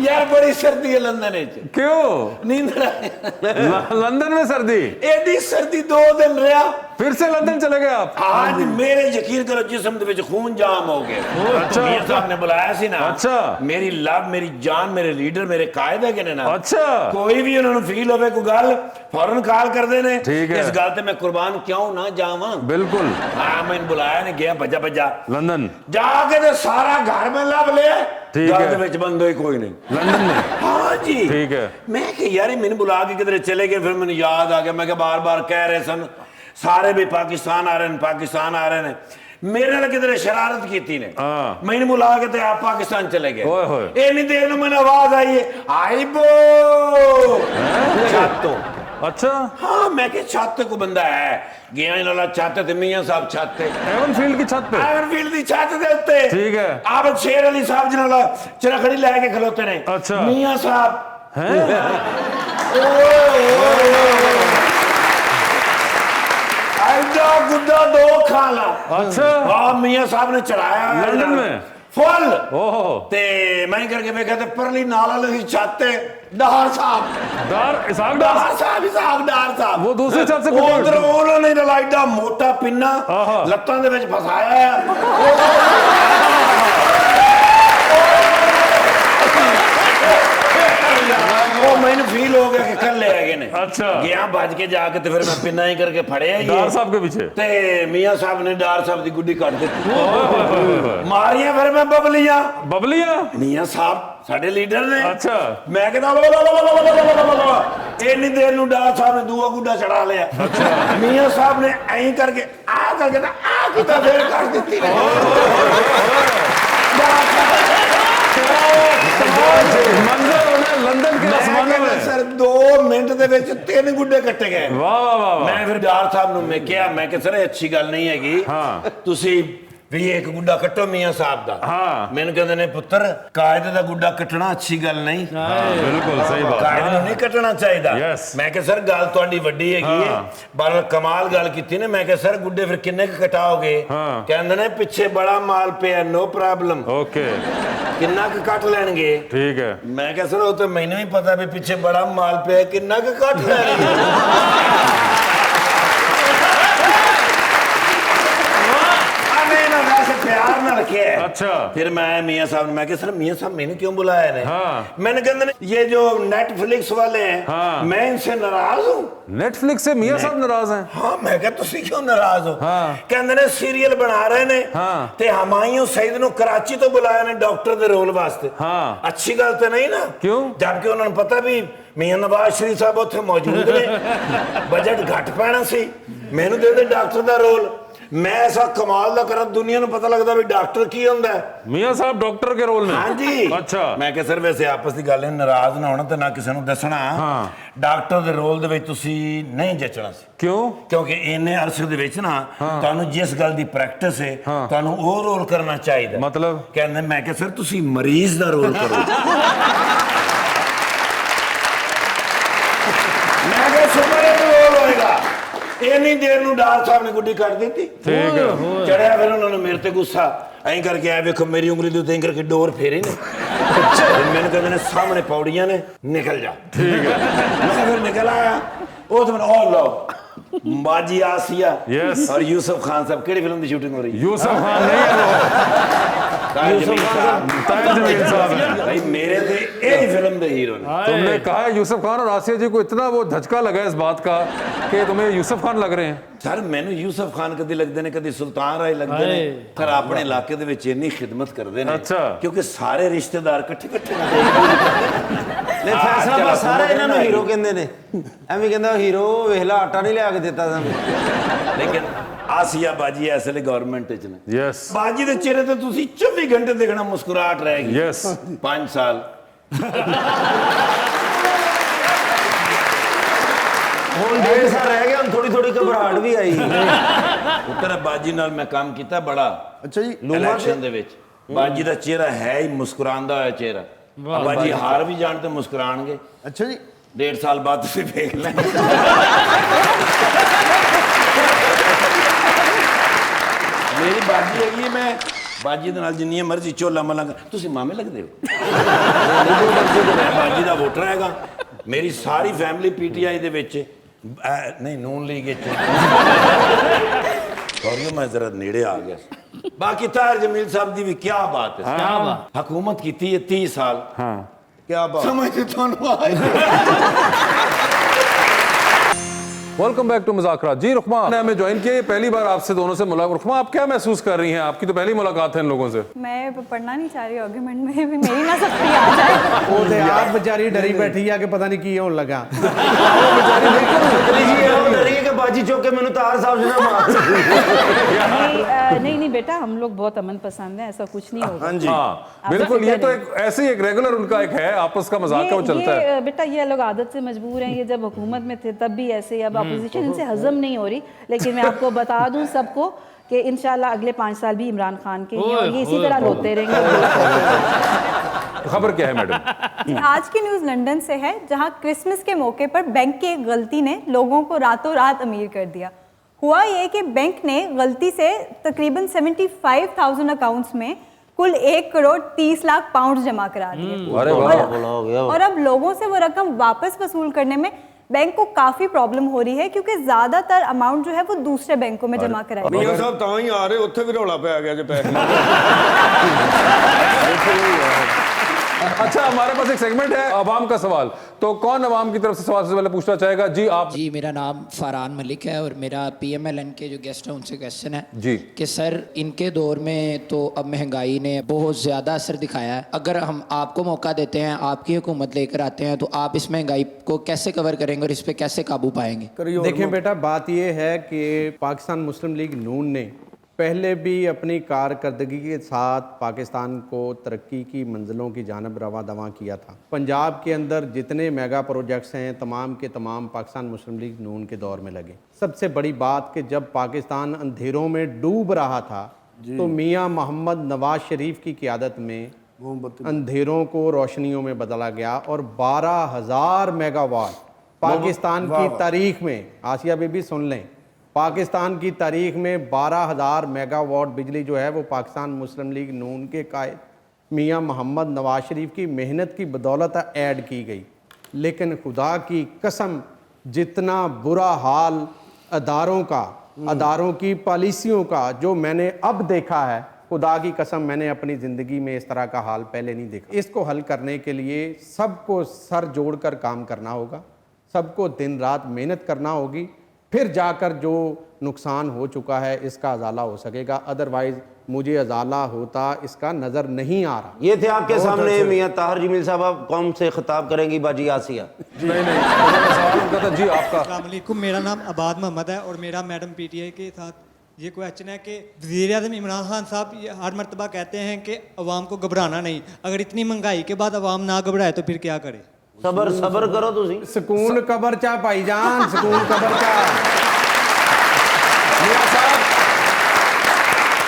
यार बड़ी सर्दी है लंदन। क्यों? नींद लंदन में सर्दी? एडी सर्दी 2 दिन रहा, फिर से लंदन चले गए आप? आज मेरे यकीन करो जिस्म दे विच खून जाम हो गया। अच्छा, मीर साहब ने बुलाया सी ना। अच्छा, मेरी लव, मेरी जान, मेरे लीडर, मेरे कायद है कि ना। अच्छा, कोई भी उन्होंने फील होवे कोई गल फौरन कॉल कर देने। ठीक है, इस गल ते मैं कुर्बान क्यों ना जावां। बिल्कुल। हाँ मैंने बुलाया ने गया भजा भजा लंदन जाके तो सारा घर में लभ लिया। ठीक है, विच बंदो ही कोई नहीं लंदन में। हाँ जी ठीक है। मैं कि यार मैंने बुला के किधर चले गए, फिर मैंने याद आ गया। मैं बार बार कह रहे सन सारे भी पाकिस्तान आ रहे हैं, पाकिस्तान आ रहे हैं। मेरे नाल किधर शरारत की थी ने। मैंने बुला के तो आप पाकिस्तान चले गए। इतनी देर में मैंने आवाज आई है आई बो छत तो। अच्छा हाँ मैं कि छत को बंदा है गया इन्होंने छत ते मियां साहब छत ते एवनफील्ड की छत पे। एवनफील्ड की छत दे उत्ते। ठीक है। आप शेर अली साहब जिन्होंने चरखड़ी लेके खलोते ने। अच्छा मियां साहब ऐसा गुड्डा 2 खाला। अच्छा हाँ मियां साहब ने चढ़ाया लंदन में फुल। ओहो ते मैं करके मैं कहते परली नाला लगी छत ते डार साहब वो दूसरी छत से उधर उन्होंने लाइडा मोटा पिन्ना लत्तां दे विच फसाया मैंने फील हो गया कि कल ले गए ने। अच्छा गया भज के जाके ते फिर मैं पिन्ना ही करके फड़िया ही डार साहब के पीछे ते मियां साहब ने डार साहब दी गुड्डी काट दी मारिया फिर मैं बबलियां मियां साहब साडे लीडर ने। अच्छा मैं कहता इतनी देर नूं डार साहब ने दूआ गुड्डा चढ़ा लिया। अच्छा मियां साहब ने ऐं करके आ करके आ किता फिर काट दी। लंदन के आसमानों में सर 2 मिनट दे विच 3 गुड्डे कट्टे गए। वाह वाह वाह। मैं फिर डार साहब नु मैं कहा मैं कि सर अच्छी गल नहीं हैगी। हां तुसी भी एक गुड्डा कट्टो मियां साहब दा। हां मैंने कहंदे ने पुत्र कायदे दा गुड्डा कटना अच्छी गल नहीं। बिल्कुल सही बात। कायदे नु नहीं कटना चाहिदा। मैं कि सर गल तुहाडी वड्डी हैगी है पर कमाल गल कीती ने। मैं कि सर गुड्डे फिर किन्ने क कटाओगे। कहंदे ने पीछे बड़ा माल पिया नो प्रॉब्लम। ओके किन्ना क कट लेंगे। ठीक है मैं कि सर वो तो मैनू ही पता भी पीछे बड़ा माल पिया किन्ना क कट लेंगे। प्यार ना रखे। अच्छा फिर मैं मियां साहब ने मैं कि सर मियां साहब मैंने क्यों बुलाया ने। हाँ। मैंने कहते ये जो नेटफ्लिक्स वाले हैं। हाँ। मैं इनसे नाराज हूँ। नेटफ्लिक्स से मियां साहब नाराज हैं। हाँ मैं क्या तुसी क्यों नाराज हो। हाँ। कहते ने सीरियल बना रहे ने। हाँ। ते हमायूं सईद नु कराची तो बुलाया ने डॉक्टर दे रोल वास्ते। हाँ। अच्छी गल तो नहीं ना। क्यों जबकि उन्होंने पता भी मियां नवाज शरीफ साहब उत्थे मौजूद ने बजट घट पैना सी मैनू दे दे डॉक्टर दा रोल। मैं ऐसा कमाल दा करा दुनिया ਨੂੰ पता लगदा भी डॉक्टर की ਹੁੰਦਾ है। मियां साहब डॉक्टर के रोल में। हां जी अच्छा मैं कह सर वैसे आपस ਦੀ ਗੱਲ ਹੈ ਨਾਰਾਜ਼ ਨਾ ਹੋਣਾ ਤੇ ਨਾ ਕਿਸੇ ਨੂੰ ਦੱਸਣਾ। ਹਾਂ ਡਾਕਟਰ ਦੇ ਰੋਲ ਦੇ ਵਿੱਚ ਤੁਸੀਂ ਨਹੀਂ ਜੱਚਣਾ ਸੀ। ਕਿਉਂ ਕਿਉਂਕਿ ਇੰਨੇ ਅਰਸੇ ਦੇ ਵਿੱਚ ਨਾ ਤੁਹਾਨੂੰ ਜਿਸ ਗੱਲ ਦੀ ਪ੍ਰੈਕਟਿਸ ਹੈ ਤੁਹਾਨੂੰ ਉਹ ਰੋਲ ਕਰਨਾ ਚਾਹੀਦਾ। ਮਤਲਬ ਕਹਿੰਦੇ ਮੈਂ ਕਿ ਸਰ ਤੁਸੀਂ ਮਰੀਜ਼ ਦਾ ਰੋਲ ਕਰੋ। ਮੈਂ ਕਿ ਸੁਪਰ ਰੋਲ ਹੋਏਗਾ। इन्नी देर नूं डार साहब ने गुड्डी काट दी थी। ठीक है चढ़िया फिर उन्होंने मेरे ते गुस्सा ऐं करके आया देखो मेरी उंगली दे उत्ते करके डोर फेरी ने। मैंने कहते ने सामने पौड़ियां ने निकल जा। ठीक है मैं फिर निकल आया ओ तो मैंने ओ लो बाजी आसिया यस और यूसुफ खान साहब केड़ी फिल्म दी शूटिंग हो रही है। यूसुफ खान नहीं है यूसुफ खान भाई मेरे थे यही फिल्म दे हीरो ने। तुमने कहा यूसुफ खान और आसिया जी को इतना वो धचका लगा इस बात का कि तुम्हें यूसुफ खान लग रहे हैं। सर मैंने यूसुफ खान कदी लगते ने कदी सुल्तान राय लगते ने पर अपने इलाके दे विच इन्नी खिदमत करते ने। अच्छा क्योंकि सारे रिश्तेदार इकट्ठे ले फैसला सारे इन्हां नूं हीरो कहंदे ने एवें कहंदा हीरो वेख ला आटा नहीं लिया के देता सानूं। लेकिन आसिया बाजी इसलिए गवर्नमेंट च ने। यस बाजी दे चेहरे ते तुसीं 24 घंटे देखना मुस्कुराहट रहेगी। यस 5 साल ਹੁਣ 1.5 ਸਾਲ ਰਹਿ ਗਿਆ ਹੁਣ ਥੋੜੀ ਥੋੜੀ ਘਬਰਾਹਟ ਵੀ ਆਈ। ਉੱਤਰ ਬਾਜੀ ਨਾਲ ਮੈਂ ਕੰਮ ਕੀਤਾ ਬੜਾ। ਅੱਛਾ ਜੀ ਇਲੈਕਸ਼ਨ ਦੇ ਵਿੱਚ ਬਾਜੀ ਦਾ ਚਿਹਰਾ ਹੈ ਹੀ ਮੁਸਕਰਾਉਂਦਾ ਹੋਇਆ ਚਿਹਰਾ। ਬਾਜੀ ਹਾਰ ਵੀ ਜਾਣ ਤੇ ਮੁਸਕਰਾਣਗੇ। ਅੱਛਾ ਜੀ 1.5 ਸਾਲ ਬਾਅਦ ਤੁਸੀਂ ਵੇਖ ਲੈ। ਹੈਗੀ ਮੈਂ ਬਾਜੀ ਦੇ ਨਾਲ ਜਿੰਨੀਆਂ ਮਰਜ਼ੀ ਚੋਲਾ ਮਲਾਂਗਾ ਤੁਸੀਂ ਮਾਮੇ ਲੱਗਦੇ ਹੋ ਬਾਜੀ ਦਾ ਵੋਟਰ ਹੈਗਾ ਮੇਰੀ ਸਾਰੀ ਫੈਮਿਲੀ ਪੀਟੀਆਈ ਦੇ ਵਿੱਚ ਨਹੀਂ ਨੂਨ ਲੀਗ ਵਿੱਚ ਸੌਰੀ ਮੈਂ ਜ਼ਰਾ ਨੇੜੇ ਆ ਗਿਆ ਬਾਕੀ ਤਾਹਿਰ ਜਮੀਲ ਸਾਹਿਬ ਦੀ ਵੀ ਕੀ ਬਾਤ ਹੈ ਹਕੂਮਤ ਕੀਤੀ ਹੈ 30 ਸਾਲ ਹਾਂ ਕੀ ਬਾਤ ਸਮਝ ਤੁਹਾਨੂੰ ਆਏ वेलकम बैक टू मुज़ाकरात। जी रुखमा ने हमें ज्वाइन किया, ये पहली बार आपसे दोनों से मुलाकात। रुखमा आप क्या महसूस कर रही हैं? आपकी तो पहली मुलाकात है इन लोगों से। मैं पढ़ना नहीं चाह रही आर्गुमेंट में भी मेरी ना सकती आ जाए वो ते आप बेचारी डरी बैठी है कि पता नहीं की होने लगा बाजी चौके मैंने तार साहब से ना मार नहीं बेटा हम लोग बहुत अमन पसंद है ऐसा कुछ नहीं होगा हाँ जी बिल्कुल ये तो एक ऐसे ही एक रेगुलर उनका एक है आपस का मजाक का वो चलता है बेटा ये लोग आदत से मजबूर हैं ये जब हुकूमत में थे तब भी ऐसे अब अपोजिशन इनसे हजम नहीं हो रही लेकिन मैं आपको बता दूं सबको कि इंशाल्लाह अगले 5 साल भी इमरान खान के हैं और ये इसी तरह रोते रहेंगे खबर क्या है मैडम आज की न्यूज़ लंदन से है जहां क्रिसमस के मौके पर बैंक की एक गलती ने लोगों को रातों रात अमीर कर दिया हुआ ये कि बैंक ने गलती से तकरीबन 75,000 अकाउंट्स में कुल 1,30,00,000 पाउंड जमा करा दिए और अब लोगों से वो रकम वापस वसूल करने में बैंक को काफी प्रॉब्लम हो रही है क्योंकि ज्यादातर अमाउंट जो है वो दूसरे बैंकों में जमा कराई मियां साहब तां ही आ रहे उत्थे भी रौला पै गया जे पैसे अच्छा हमारे पास एक सेगमेंट है अवाम का सवाल तो कौन अवाम की तरफ से सवाल सबसे पहले पूछना चाहेगा जी आप जी मेरा नाम फरहान मलिक है और मेरा पीएमएलएन के जो गेस्ट हैं उनसे क्वेश्चन है जी कि सर इनके दौर में तो अब महंगाई ने बहुत ज़्यादा असर दिखाया है अगर हम आपको मौका देते हैं आपकी हुकूमत लेकर आते हैं तो आप इस महंगाई को कैसे कवर करेंगे और इस पर कैसे काबू पाएंगे देखें बेटा बात यह है कि पाकिस्तान मुस्लिम लीग नून ने पहले भी अपनी कारकर्दगी के साथ पाकिस्तान को तरक्की की मंजिलों की जानब रवा दवा किया था पंजाब के अंदर जितने मेगा प्रोजेक्ट्स हैं तमाम के तमाम पाकिस्तान मुस्लिम लीग नून के दौर में लगे सबसे बड़ी बात कि जब पाकिस्तान अंधेरों में डूब रहा था तो मियां मोहम्मद नवाज शरीफ की क़ियादत में अंधेरों को रोशनियों में बदला गया और 12,000 मेगावाट पाकिस्तान की तारीख में आसिया बेबी सुन लें पाकिस्तान की तारीख में 12,000 मेगावाट बिजली जो है वो पाकिस्तान मुस्लिम लीग नून के कायद मियां मोहम्मद नवाज शरीफ की मेहनत की बदौलत ऐड की गई लेकिन खुदा की कसम जितना बुरा हाल अदारों की पॉलिसियों का जो मैंने अब देखा है खुदा की कसम मैंने अपनी ज़िंदगी में इस तरह का हाल पहले नहीं देखा इसको हल करने के लिए सबको सर जोड़कर काम करना होगा सबको दिन रात मेहनत करना होगी फिर जाकर जो नुकसान हो चुका है इसका अजाला हो सकेगा अदरवाइज मुझे अजाला होता इसका नज़र नहीं आ रहा ये थे आपके सामने मियां ताहिर जमील साहब आप कौन से खिताब करेंगी बाजी आसिया नहीं सवाल उनका था जी आपका अस्सलाम वालेकुम मेरा नाम आबाद मोहम्मद है और मेरा मैडम पीटीआई के साथ ये क्वेश्चन है कि वज़ीर-ए-आज़म इमरान खान साहब हर मरतबा कहते हैं कि अवाम को घबराना नहीं अगर इतनी महंगाई के बाद अवाम ना घबराए तो फिर क्या करे सबर करो तुसी सुकून कबर चा भाईजान सुकून कबर चा